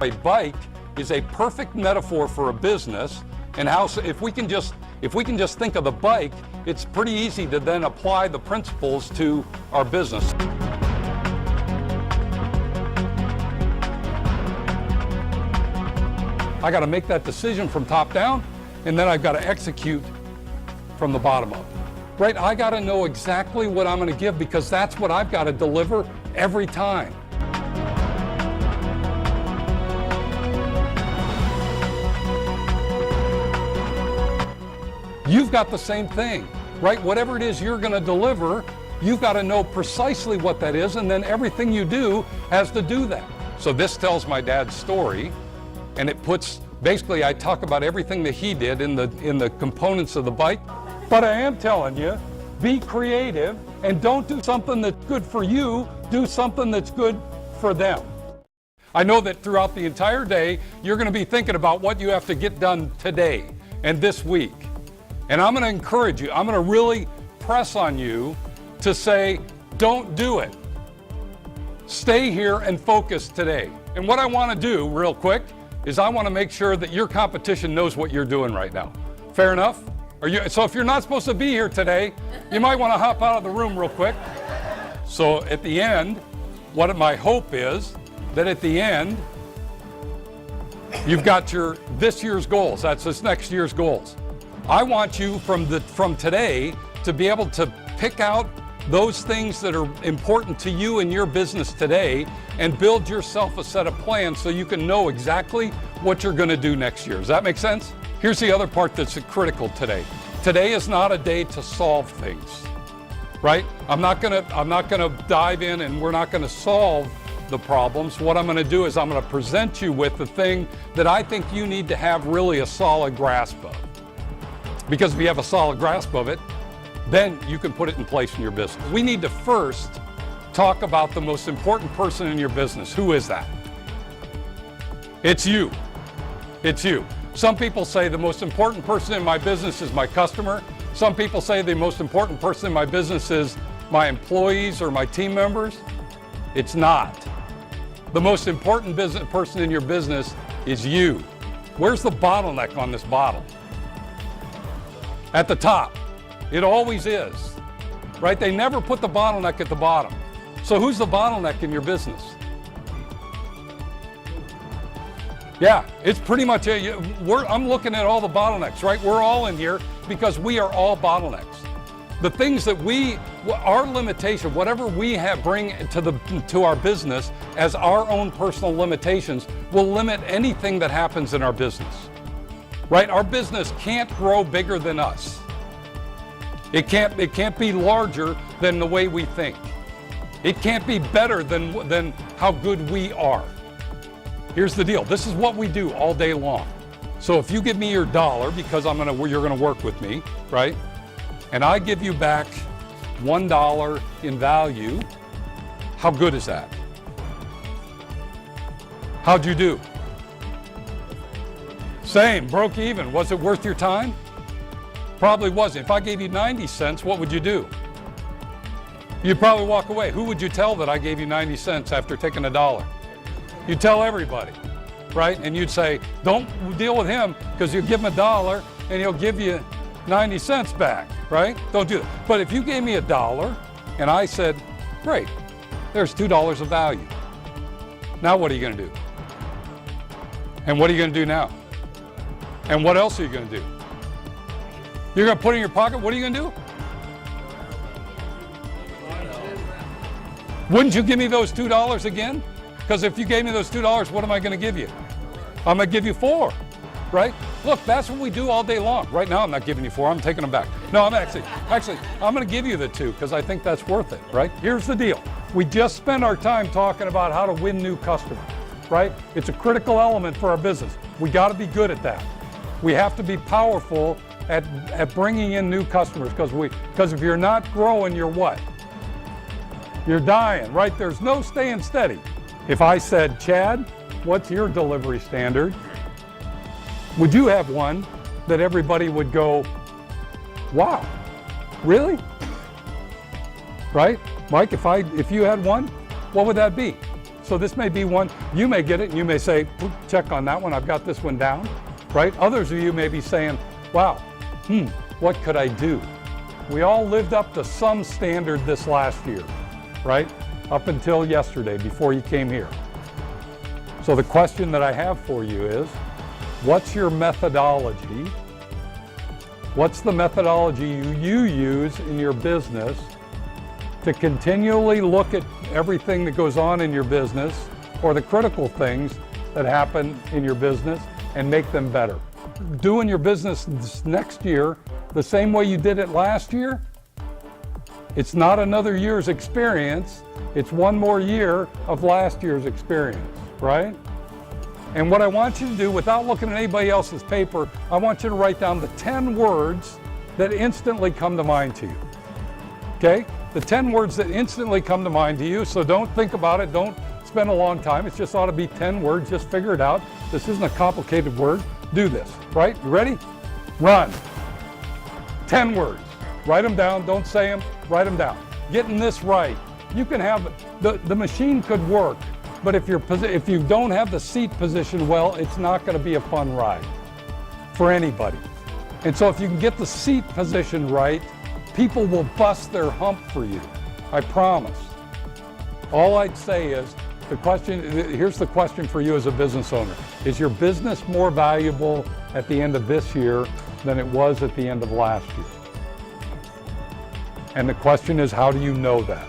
A bike is a perfect metaphor for a business, and how if we can just think of the bike, it's pretty easy to then apply the principles to our business. I got to make that decision from top down, and then I've got to execute from the bottom up. Right? I got to know exactly what I'm going to give, because that's what I've got to deliver every time. You've got the same thing, right? Whatever it is you're going to deliver, you've got to know precisely what that is, and then everything you do has to do that. So this tells my dad's story, and it puts, basically I talk about everything that he did in the components of the bike. But I am telling you, be creative, and don't do something that's good for you, do something that's good for them. I know that throughout the entire day, you're going to be thinking about what you have to get done today and this week. And I'm going to encourage you, I'm going to really press on you to say, don't do it. Stay here and focus today. And what I want to do real quick is I want to make sure that your competition knows what you're doing right now. Fair enough? So if you're not supposed to be here today, you might want to hop out of the room real quick. So at the end, what my hope is that at the end, you've got this year's goals. That's this next year's goals. I want you from today to be able to pick out those things that are important to you in your business today and build yourself a set of plans so you can know exactly what you're going to do next year. Does that make sense? Here's the other part that's critical today. Today is not a day to solve things, right? I'm not gonna dive in, and we're not gonna solve the problems. What I'm gonna do is I'm gonna present you with the thing that I think you need to have really a solid grasp of. Because if you have a solid grasp of it, then you can put it in place in your business. We need to first talk about the most important person in your business. Who is that? It's you. It's you. Some people say the most important person in my business is my customer. Some people say the most important person in my business is my employees or my team members. It's not. The most important person in your business is you. Where's the bottleneck on this bottle? At the top. It always is, right? They never put the bottleneck at the bottom. So who's the bottleneck in your business? Yeah, it's pretty much, I'm looking at all the bottlenecks, right? We're all in here because we are all bottlenecks. The things that our limitation, whatever we bring to our business as our own personal limitations, will limit anything that happens in our business, right? Our business can't grow bigger than us. It can't be larger than the way we think. It can't be better than how good we are. Here's the deal. This is what we do all day long. So if you give me your dollar, because you're gonna work with me, right? And I give you back $1 in value, how good is that? How'd you do? Same, broke even. Was it worth your time? Probably wasn't. If I gave you 90 cents, what would you do? You'd probably walk away. Who would you tell that I gave you 90 cents after taking $1? You'd tell everybody, right? And you'd say, don't deal with him because you give him $1 and he'll give you 90 cents back, right? Don't do that. But if you gave me $1 and I said, great, there's $2 of value. Now what are you gonna do? And what are you gonna do now? And what else are you gonna do? You're gonna put it in your pocket, what are you gonna do? Wouldn't you give me those $2 again? Because if you gave me those $2, what am I gonna give you? I'm gonna give you 4, right? Look, that's what we do all day long. Right now, I'm not giving you 4, I'm taking them back. No, I'm actually, I'm gonna give you the 2 because I think that's worth it, right? Here's the deal. We just spent our time talking about how to win new customers, right? It's a critical element for our business. We gotta be good at that. We have to be powerful at bringing in new customers because if you're not growing, you're what? You're dying, right? There's no staying steady. If I said, Chad, what's your delivery standard? Would you have one that everybody would go, wow, really? Right? Mike, if you had one, what would that be? So this may be one, you may get it and you may say, check on that one, I've got this one down, right? Others of you may be saying, wow, what could I do? We all lived up to some standard this last year, right? Up until yesterday, before you came here. So the question that I have for you is, what's your methodology? What's the methodology you use in your business to continually look at everything that goes on in your business or the critical things that happen in your business and make them better? Doing your business this next year the same way you did it last year, it's not another year's experience, it's one more year of last year's experience, right? And what I want you to do, without looking at anybody else's paper, I want you to write down the 10 words that instantly come to mind to you, okay? The 10 words that instantly come to mind to you, so don't think about it, don't spend a long time, it just ought to be 10 words, just figure it out. This isn't a complicated word, do this, right? You ready? Run. 10 words, write them down, don't say them, write them down. Getting this right, you can have, the machine could work, but if you don't have the seat positioned well, it's not going to be a fun ride for anybody. And so if you can get the seat positioned right, people will bust their hump for you, I promise. All I'd say is, here's the question for you as a business owner. Is your business more valuable at the end of this year than it was at the end of last year? And the question is, how do you know that?